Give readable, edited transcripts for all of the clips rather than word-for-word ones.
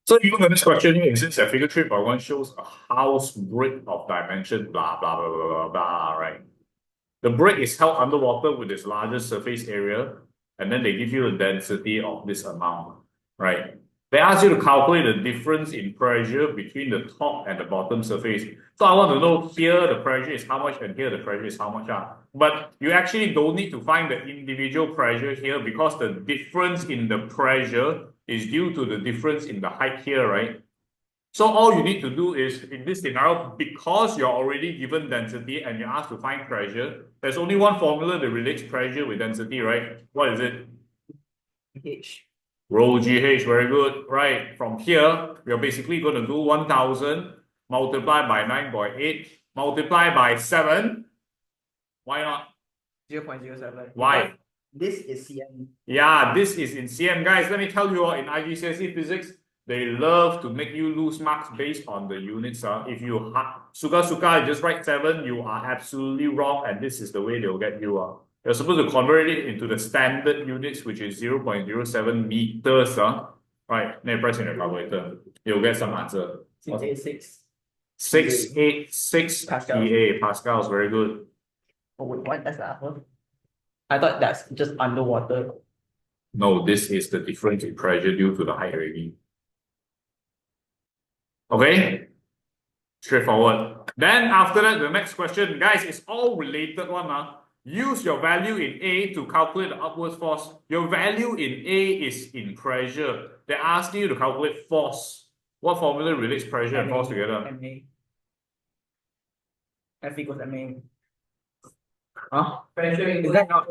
So you look at this question here, it says that figure 3.1 shows a house brick of dimension blah blah blah blah blah blah, right? The brick is held underwater with its largest surface area, and then they give you the density of this amount, right? They ask you to calculate the difference in pressure between the top and the bottom surface. So I want to know here the pressure is how much and here the pressure is how much. But you actually don't need to find the individual pressure here because the difference in the pressure is due to the difference in the height here, right? So all you need to do is, in this scenario, because you're already given density and you're asked to find pressure, there's only one formula that relates pressure with density, right? What is it? H. Rho GH, very good. Right, from here, we're basically going to do 1000 multiplied by 9.8 multiplied by 7. Why not? 0.07. Why? This is cm. Yeah, this is in cm. Guys, let me tell you, in IGCSE physics, they love to make you lose marks based on the units. If you suka just write 7, you are absolutely wrong, and this is the way they'll get you. You're supposed to convert it into the standard units, which is 0.07 meters. Right, then press in your calculator. You'll get some answer. 686. 686 Pascal. PA. Pascals, very good. Oh, wait, what? That's the answer? I thought that's just underwater. No, this is the difference in pressure due to the height already. Okay? Straightforward. Then after that, the next question, guys, it's all related one. Use your value in A to calculate the upwards force. Your value in A is in pressure. They ask you to calculate force. What formula relates pressure and force together? MA. F equals MA. Huh? Pressure is that not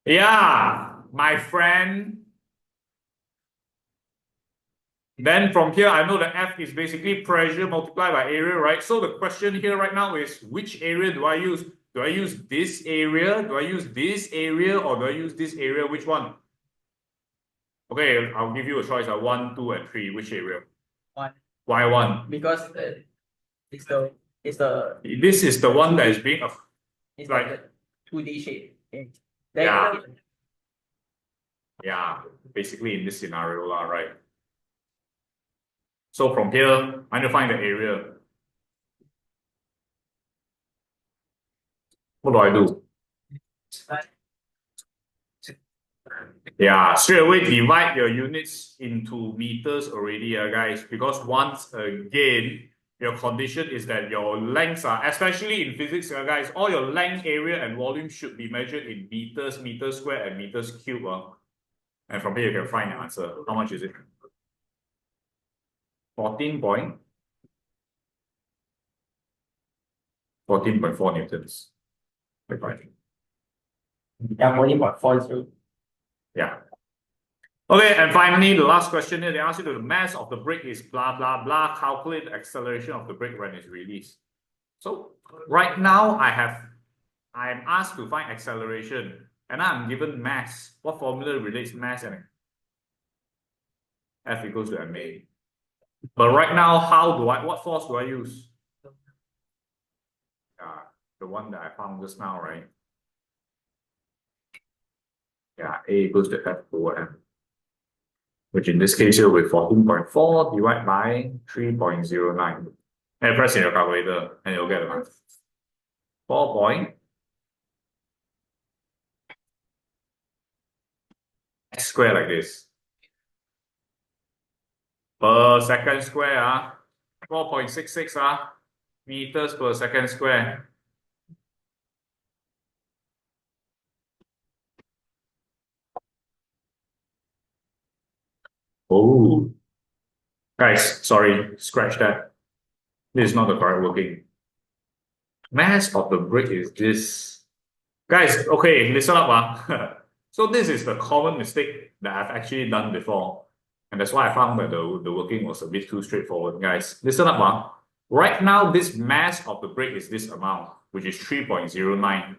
Yeah, my friend. Then from here, I know that F is basically pressure multiplied by area, right? So the question here right now is, which area do I use? Do I use this area? Do I use this area? Or do I use this area? Which one? Okay, I'll give you a choice. 1, 2, and 3. Which area? 1. Why 1? Because it's the This is the one that is being it's like the 2D shape. Yeah. Yeah, basically in this scenario, right? So from here, I need to find the area. What do I do? Yeah, straight away divide your units into meters already, guys, because once again, your condition is that your lengths are, especially in physics, guys, all your length, area, and volume should be measured in meters, meters squared, and meters cubed. And from here, you can find the answer. How much is it? 14.4 newtons. Yeah, 14.40. Yeah. Okay, and finally, the last question here, they ask you the mass of the brick is blah, blah, blah. Calculate the acceleration of the brick when it's released. So right now, I'm asked to find acceleration, and I'm given mass. What formula relates mass and F equals to ma? But right now, what force do I use? The one that I found just now, right? Yeah, A equals to F over M. Which in this case here with 14.4 divided by 3.09. And press in your calculator and you'll get an answer. 4 point x squared like this. Per second square, 4.66 meters per second square. Oh, guys, sorry, scratch that. This is not the correct working. Mass of the brick is this. Guys, okay, listen up. So this is the common mistake that I've actually done before. And that's why I found that the working was a bit too straightforward. Guys, listen up. Right now, this mass of the brick is this amount, which is 3.09.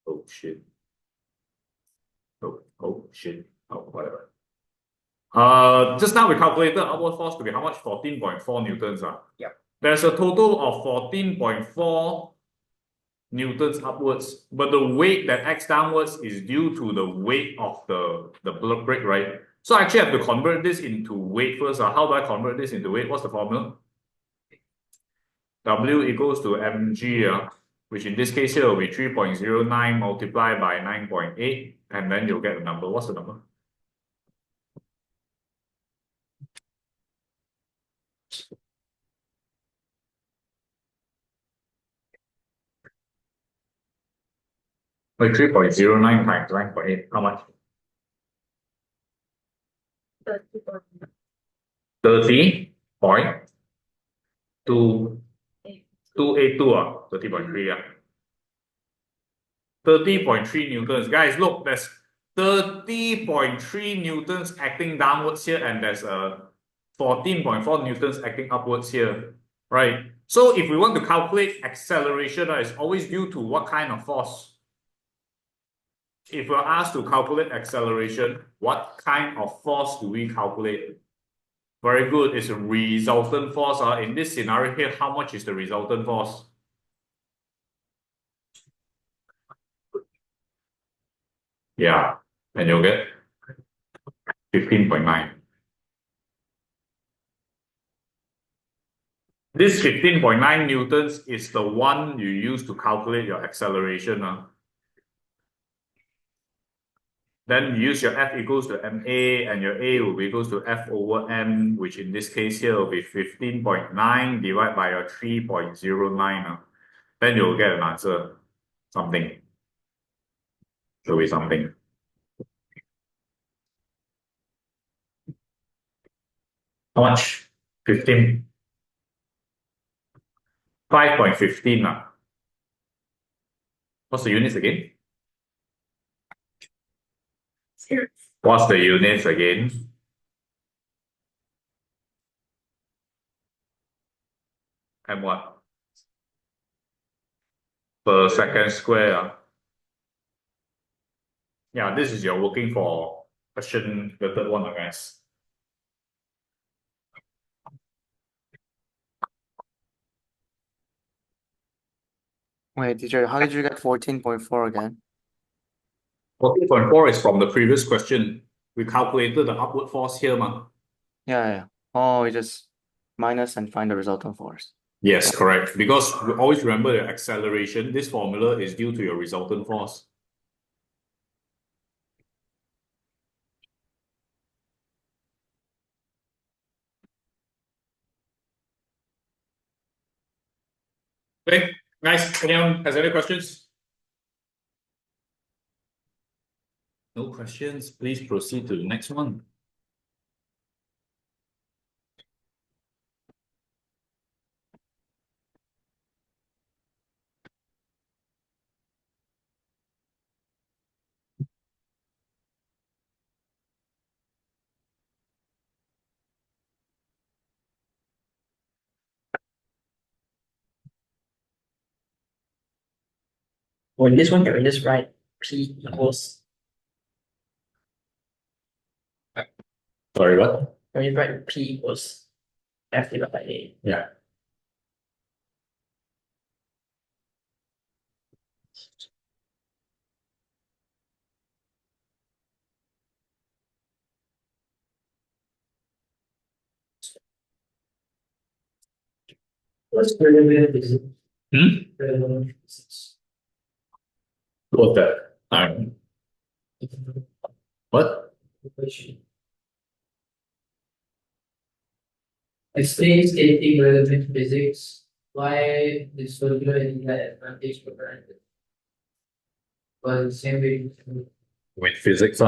Oh, shit. Oh, shit. Oh, whatever. Just now we calculated upward force to be how much? 14.4 newtons. Yep. There's a total of 14.4 newtons upwards, but the weight that acts downwards is due to the weight of the brick, right? So I actually have to convert this into weight first. How do I convert this into weight? What's the formula? W equals to mg, which in this case here will be 3.09 multiplied by 9.8, and then you'll get the number. What's the number? Wait, 3.09 times 9.8, how much? 30.282, 30.3, 30.3 newtons. Guys, look, there's 30.3 newtons acting downwards here, and there's a 14.4 newtons acting upwards here, right? So if we want to calculate acceleration, it's always due to what kind of force? If we're asked to calculate acceleration, what kind of force do we calculate? Very good. It's a resultant force. In this scenario here, how much is the resultant force? Yeah, and you'll get 15.9. This 15.9 newtons is the one you use to calculate your acceleration. Then you use your F equals to ma, and your A will be equals to F over m, which in this case here will be 15.9 divided by your 3.09. Then you'll get an answer, something. Should be something. How much? 15. 5.15. What's the units again? What's the units again? And what? Per second square. Yeah, this is your working for question, the third one, I guess. Wait, teacher, how did you get 14.4 again? 14.4 is from the previous question. We calculated the upward force here, man. Yeah. Oh, we just minus and find the resultant force. Yes, correct. Because we always remember the acceleration. This formula is due to your resultant force. Okay, nice. Anyone has any questions? No questions. Please proceed to the next one. Well, in this one, can we just write P equals, Sorry, what? can we write P equals F divided by A? Yeah. What's derivative is What's that? What? Explain stating relevant physics. Why this formula is the advantage for current? Well, the same way. With physics,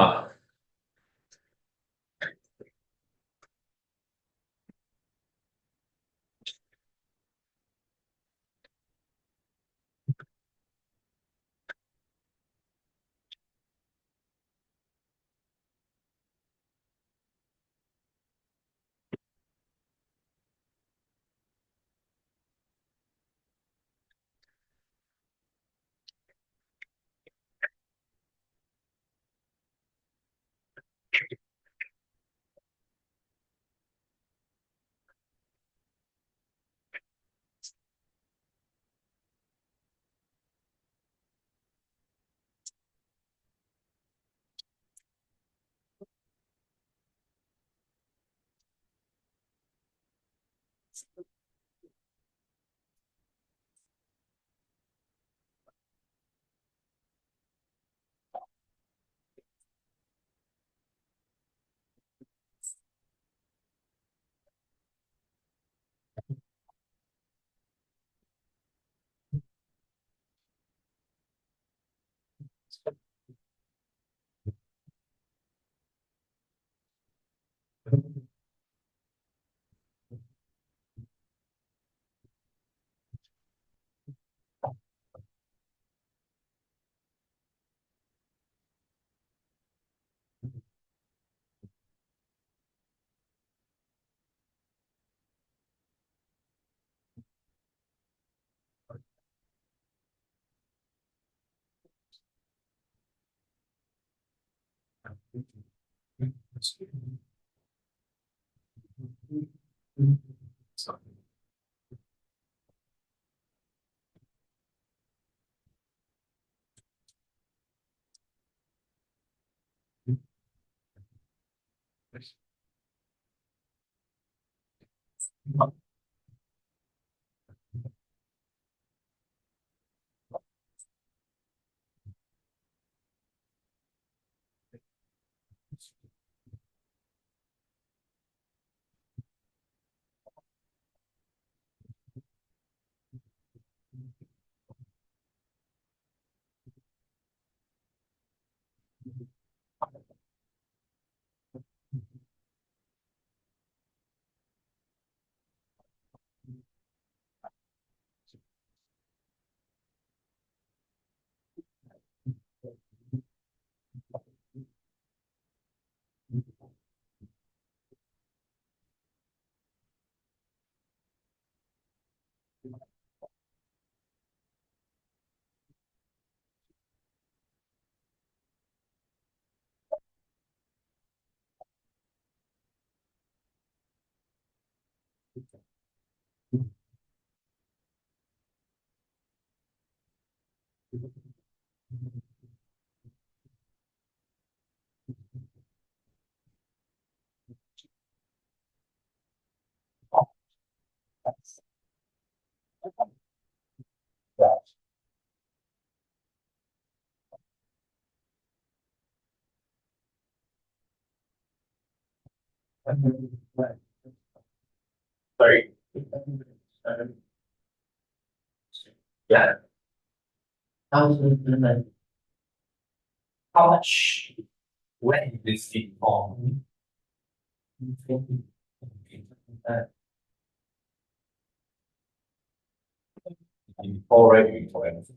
Sorry. Yeah. How Much? Where is this thing from? Already for anything.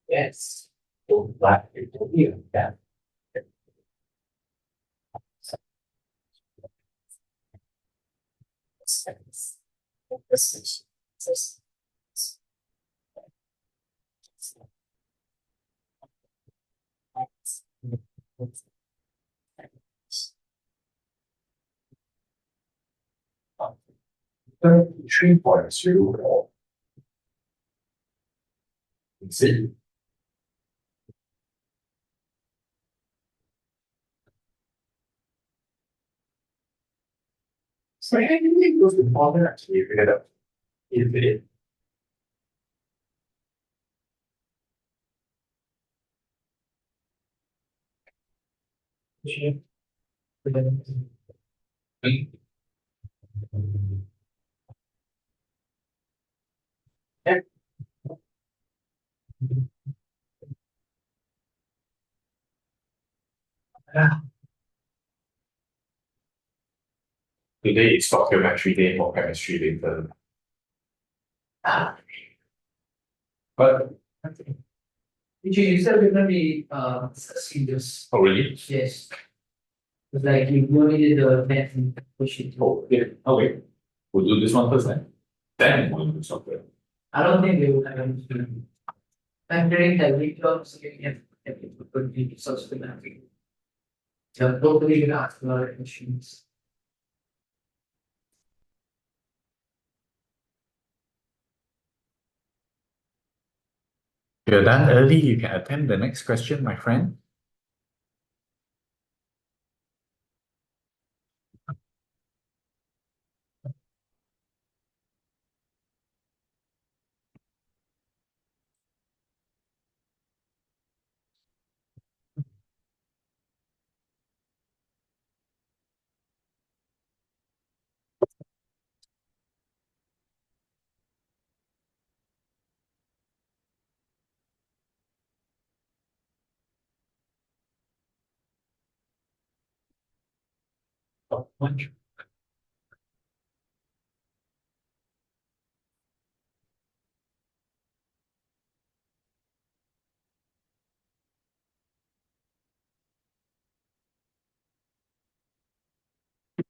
Yes. Like it here. Yeah. Three point zero. See. So anything goes to father actually figured out. If it Today is stoichiometry day for chemistry later. But You said we're gonna be serious. oh really? Yes. It's like you only did the math and push it. Oh yeah. Okay. We'll do this one first then. Then we'll do software. I don't think they will have anything. I'm hearing that we jobs have to put the systematic. They're totally gonna ask a lot of questions. If you're done early, you can attempt the next question, my friend.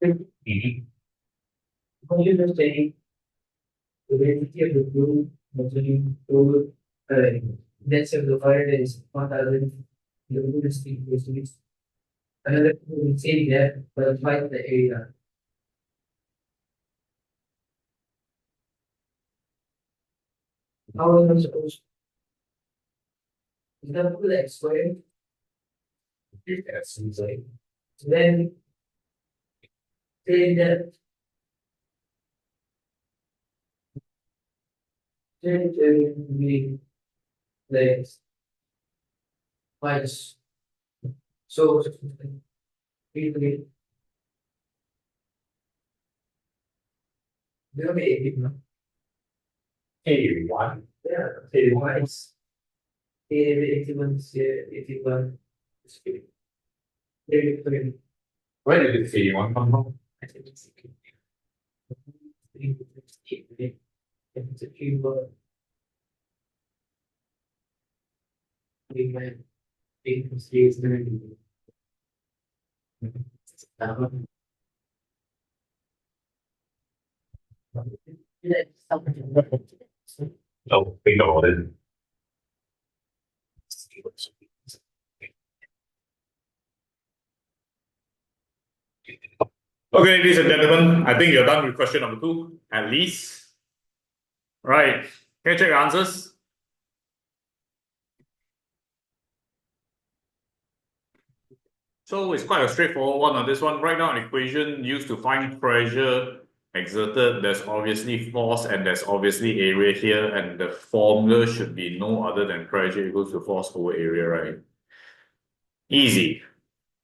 Mhm. What you just saying, the validity of the group, measuring to that's if the fire is 1,000, the group is equals. Another will say that, but find the area. How am I supposed? Is that the X squared? Yes, it's like Then say that then we like minus. So we will be 80, no? 81. Yeah, 81 is 81 is 81 is 50. 33. Where did this 81 come from? I think it's okay. If it's a keyboard, we can see it's going to be. Oh, think about it. Okay, ladies and gentlemen, I think you're done with question number 2, at least. Right. Can you check your answers? So it's quite a straightforward one on this one. Write down an equation used to find pressure exerted. There's obviously force and there's obviously area here, and the formula should be no other than pressure equals to force over area, right? Easy.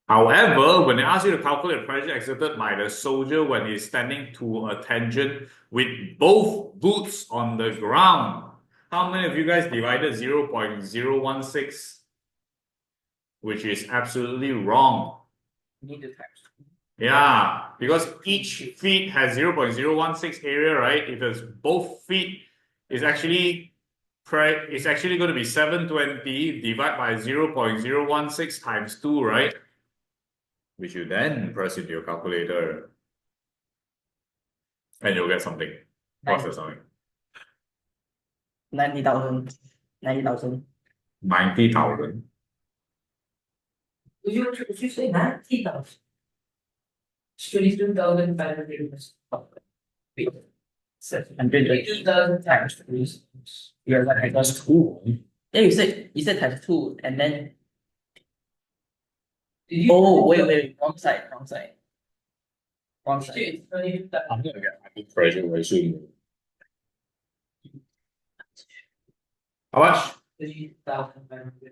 However, when they ask you to calculate pressure exerted by the soldier when he's standing to a tangent with both boots on the ground, how many of you guys divided 0.016? Which is absolutely wrong. Need the times. Yeah, because each feet has 0.016 area, right? If it's both feet, it's actually going to be 720 divided by 0.016 times 2, right? Which you then press into your calculator. And you'll get something. What's the something? 90,000. 90,000. 90,000. Would you say 90,000? It's 22,500. Wait. 22,000 times 3. You're right. That's cool. Yeah, you said times 2 and then Did you? oh wait, wrong side. Wrong side. It's 22,000. I'm gonna get my pressure very soon. How much? 22,500.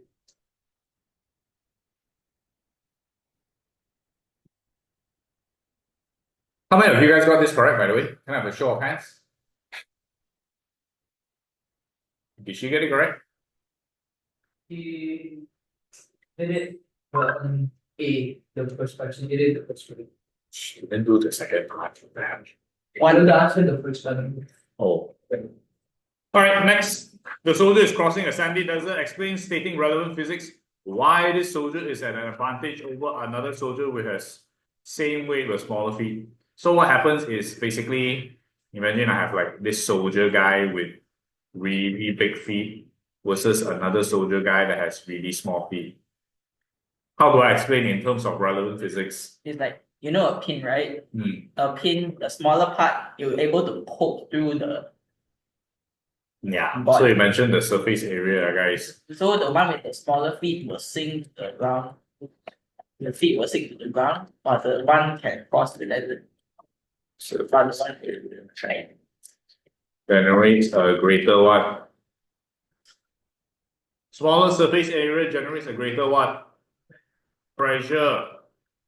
How many of you guys got this correct, by the way? Can I have a show of hands? Did she get it correct? He did it A, the first question, it is the first one. Then do the second part of that. Why don't you answer the first one? Oh. Alright, next. The soldier is crossing a sandy desert. Explain stating relevant physics why this soldier is at an advantage over another soldier who has same weight but smaller feet. So what happens is basically, imagine I have like this soldier guy with really big feet versus another soldier guy that has really small feet. How do I explain in terms of relevant physics? It's like, you know, a pin, right? Hmm. A pin, the smaller part, you're able to poke through the. Yeah, But- so you mentioned the surface area, guys. So the one with the smaller feet will sink to the ground. The feet will sink to the ground, but the one can cross the desert. So the other one will train. Generates a greater what? Smaller surface area generates a greater what? Pressure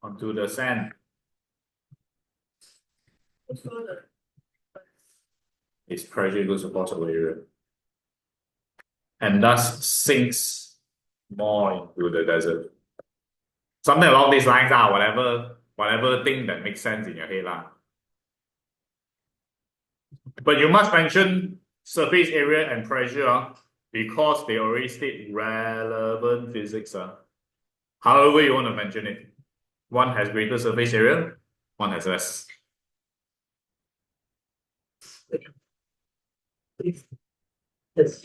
onto the sand. Its pressure goes across the area. And thus sinks more into the desert. Something along these lines, whatever thing that makes sense in your head. But you must mention surface area and pressure because they already state relevant physics. However you want to mention it. One has greater surface area, one has less. That's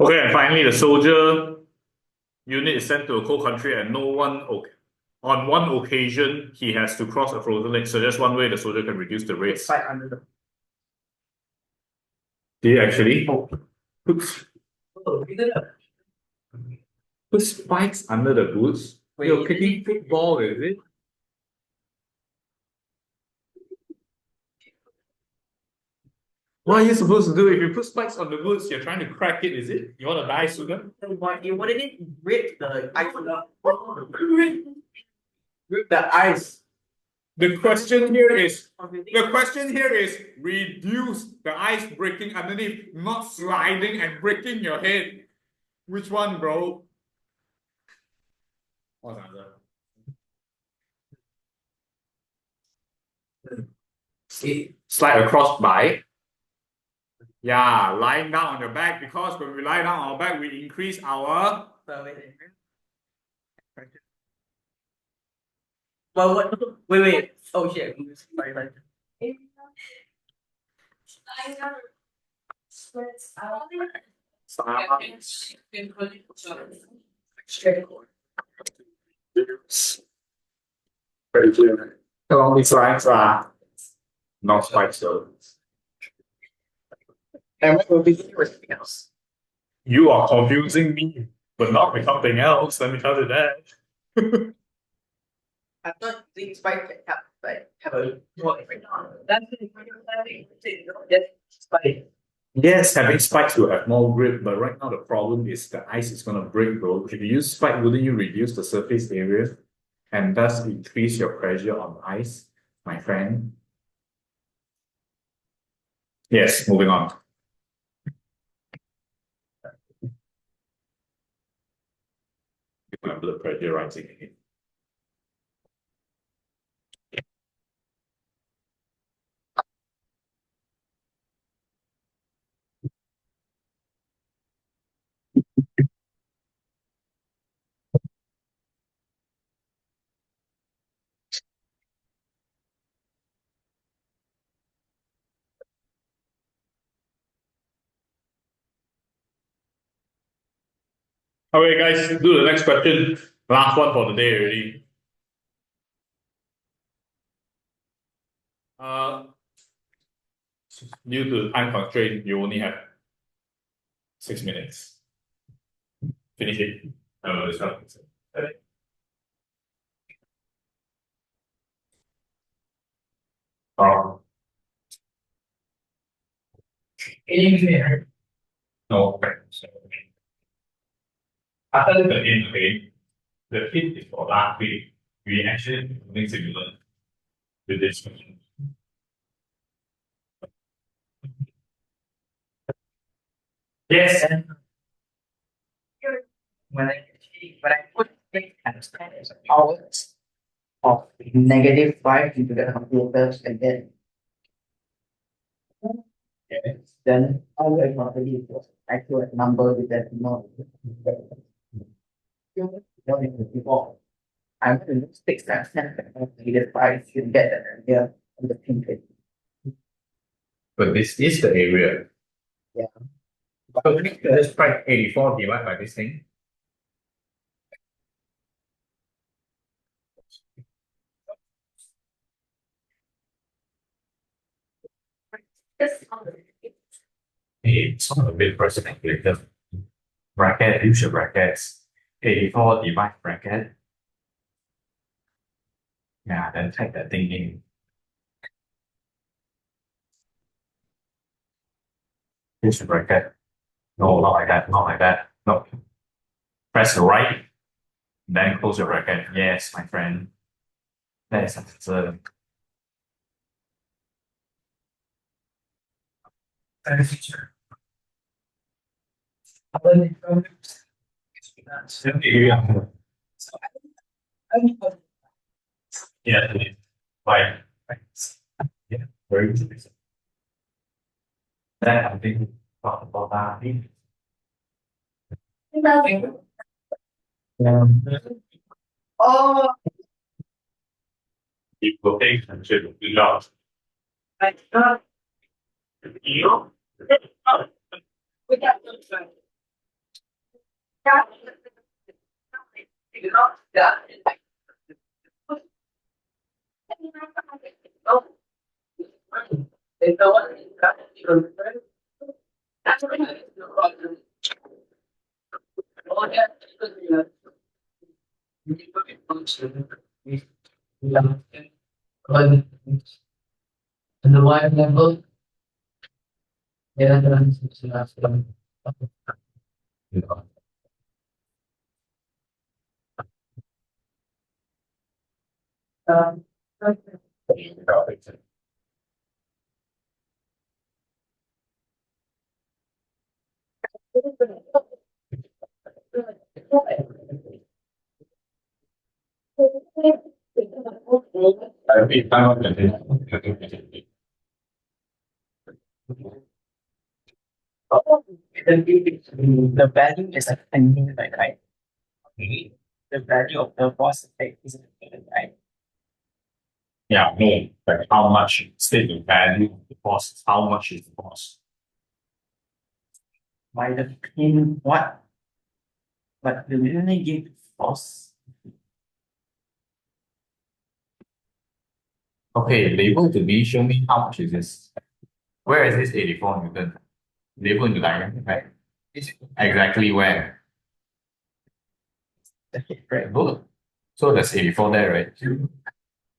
Okay, and finally, the soldier unit is sent to a cold country and on one occasion, he has to cross a frozen lake. So just one way the soldier can reduce the risk. Fight under the. Did he actually? Oh, we did a- Put spikes under the boots? Wait, You're is kicking football, is it? What are you supposed to do? If you put spikes on the boots, you're trying to crack it, is it? You want to die sooner? But you wouldn't it rip the ice Rip the ice. The question here is reduce the ice breaking underneath, not sliding and breaking your head. Which one, bro? What's the answer? Slide across by. Yeah, lying down on your back, because when we lie down on our back, we increase our Well, what? Wait. Oh shit. Sorry. very clear. Along these lines are not spikes though. And what will be everything else? You are confusing me, but not with something else. Let me tell you that. I thought the spike can have a more different. That's spike. Yes, having spikes will have more grip, but right now the problem is the ice is gonna break, bro. If you use spike, wouldn't you reduce the surface area and thus increase your pressure on the ice, my friend? Yes, moving on. My blood pressure rising again. Okay, guys, do the next question. Last one for the day already. Due to time constraint, you only have 6 minutes. Finish it. It's not. Okay. No, okay. So, after the end, okay, the hit is for last week. we actually do something similar to this question. Yes. And when I put things as powers of -5 into the computer and then then how do I normally was accurate number with that before. I'm going to fix that -5 to get that idea of the pin rate. But this is the area. Yeah. So let's try 84 divided by this thing. It's not a bit perspective. Bracket, use your brackets. 84 divide bracket. Yeah, then type that thing in. Use the bracket. No, not like that, not like that. No. Press the right, then close your bracket. Yes, my friend. That is answer. Yeah. Yeah, right. Yeah, very good. Then I think talk about that. Oh, People take attention. Good job. I thought You? we got to try. Yeah. It's the one that that's what it is. Oh, yeah. And the wire level. Yeah, that's the last one. Um, I think I'm going the value is like unlimited, right? The value of the boss effect is unlimited, right? Yeah, no, like how much state the value of the cost, how much is the cost? By the pin what? But the only give boss. Okay, label to B, show me how much is this? Where is this 84 Newton? Label into diagram, right? Exactly where? Right. Good. So there's 84 there, right?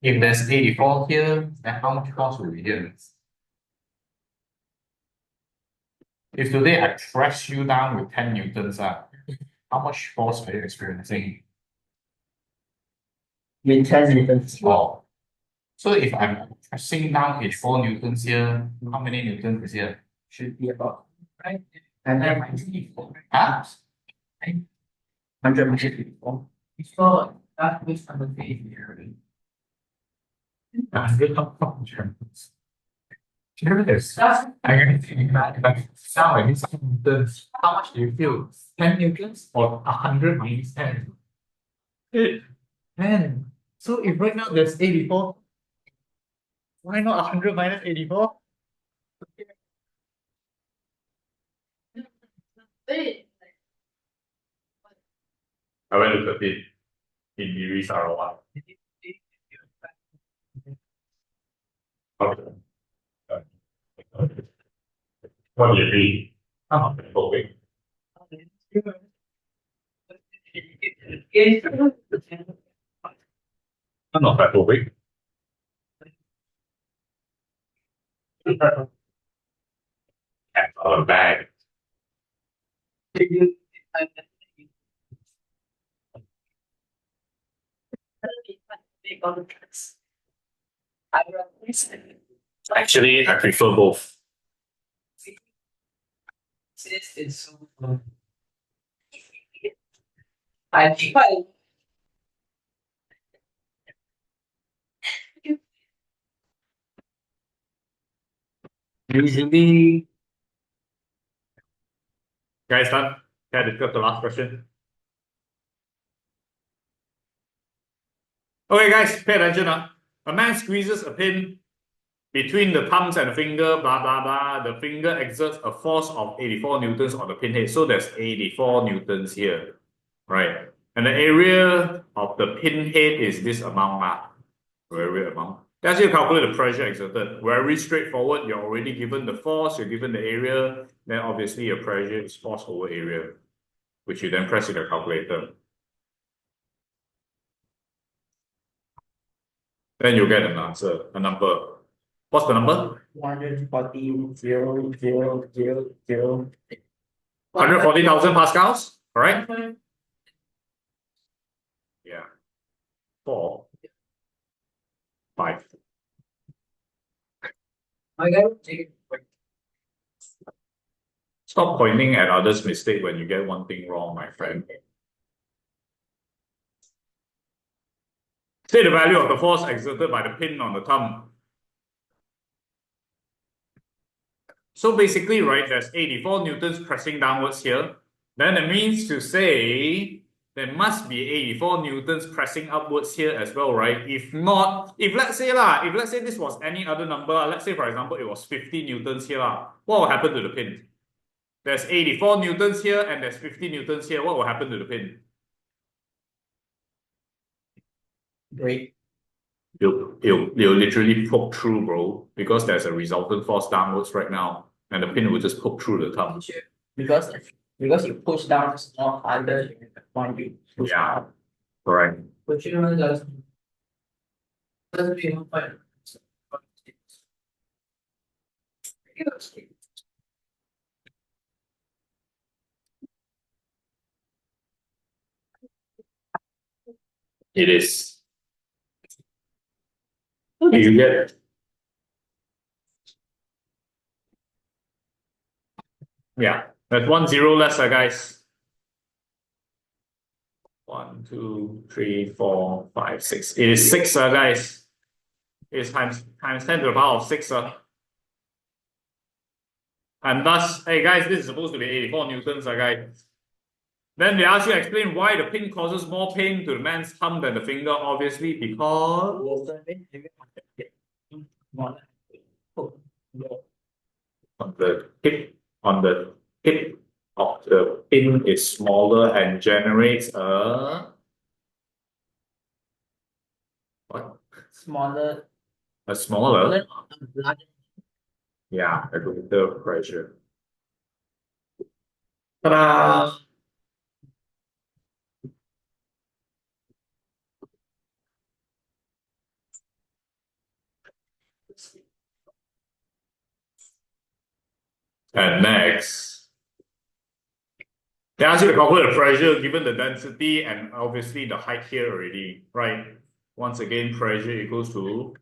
If there's 84 here, then how much cost will be here? If today I press you down with 10 newtons, how much force are you experiencing? With 10 newtons. Oh. So if I'm pressing down 84 newtons here, how many newtons is here? Should be about right. And then minus 54. Huh? 100 minus 54. So that makes number 3 here. Here it is. I'm going to think that sound like newtons. How much do you feel? 10 newtons or 100 minus 10? 10. So if right now there's 84, why not 100 minus 84? I went to 13 in degrees R1. Okay. What do you mean? I'm not going. I'm not that big. Out of a bag. take all the drugs. I realize Actually, I prefer both. Since it's so I think I Usually, guys, done. Can I discuss the last question? Okay, guys, pay attention. A man squeezes a pin between the thumbs and the finger, blah, blah, blah. The finger exerts a force of 84 newtons on the pin head. So there's 84 newtons here, right? And the area of the pin head is this amount. Very amount. That's you calculate the pressure exerted. Very straightforward. You're already given the force, you're given the area, then obviously your pressure is force over area, which you then press in your calculator. Then you'll get an answer, a number. What's the number? 140,000. 140,000 pascals, all right? Yeah. 4, 5. I gotta take it. Stop pointing at others' mistake when you get one thing wrong, my friend. Say the value of the force exerted by the pin on the thumb. So basically, right, there's 84 newtons pressing downwards here. Then it means to say there must be 84 newtons pressing upwards here as well, right? If not, if let's say this was any other number, let's say for example it was 50 newtons here, what will happen to the pin? There's 84 newtons here and there's 50 newtons here. What will happen to the pin? Great. You'll literally poke through, bro, because there's a resultant force downwards right now, and the pin will just poke through the thumb. Because you push down, it's more harder than the point you push Yeah. up. Correct. But you know, doesn't be no point. It is. Do you get it? Yeah, that's 1 0 less, guys. 1, 2, 3, 4, 5, 6. It is 6, guys. It is times 10 to the power of 6. And thus, hey guys, this is supposed to be 84 newtons, guys. Then they ask you to explain why the pin causes more pain to the man's thumb than the finger, obviously, because on the tip of the pin is smaller and generates a what? Smaller. A smaller, Larger. yeah, a greater pressure. Ta-da! And next, they ask you to calculate the pressure given the density and obviously the height here already, right? Once again, pressure equals to,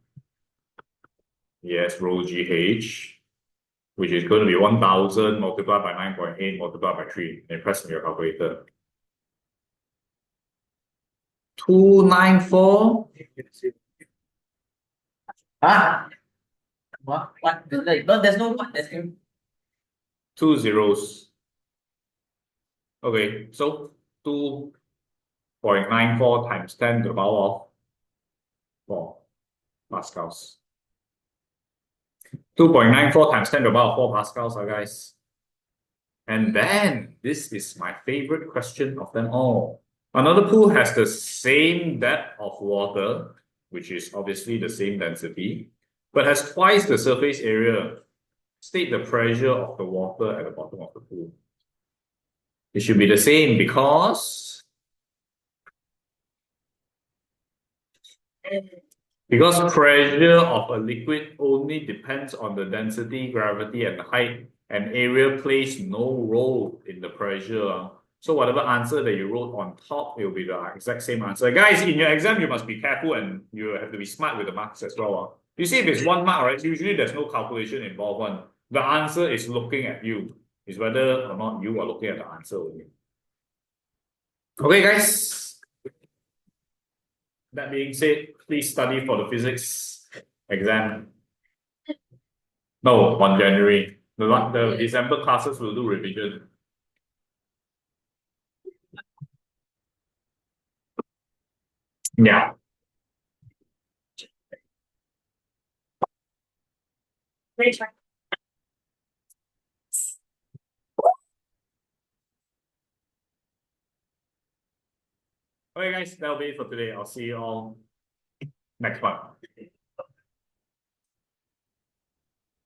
yes, rho GH, which is going to be 1000 multiplied by 9.8 multiplied by 3. And press on your calculator. 294. Huh? What? Like, no, there's no what. There's 2 zeros. Okay, so 2.94 times 10 to the power of 4 pascals. 2.94 times 10 to the power of 4 pascals, guys. And then, this is my favorite question of them all. Another pool has the same depth of water, which is obviously the same density, but has twice the surface area. State the pressure of the water at the bottom of the pool. It should be the same because pressure of a liquid only depends on the density, gravity, and height, and area plays no role in the pressure. So whatever answer that you wrote on top, it will be the exact same answer. Guys, in your exam, you must be careful and you have to be smart with the marks as well. You see, if it's 1 mark, right? Usually there's no calculation involved. One. The answer is looking at you. It's whether or not you are looking at the answer only. Okay, guys. That being said, please study for the physics exam. No, on January. The December classes will do revision. Yeah. Great try. Okay, guys, that'll be it for today. I'll see you all next month.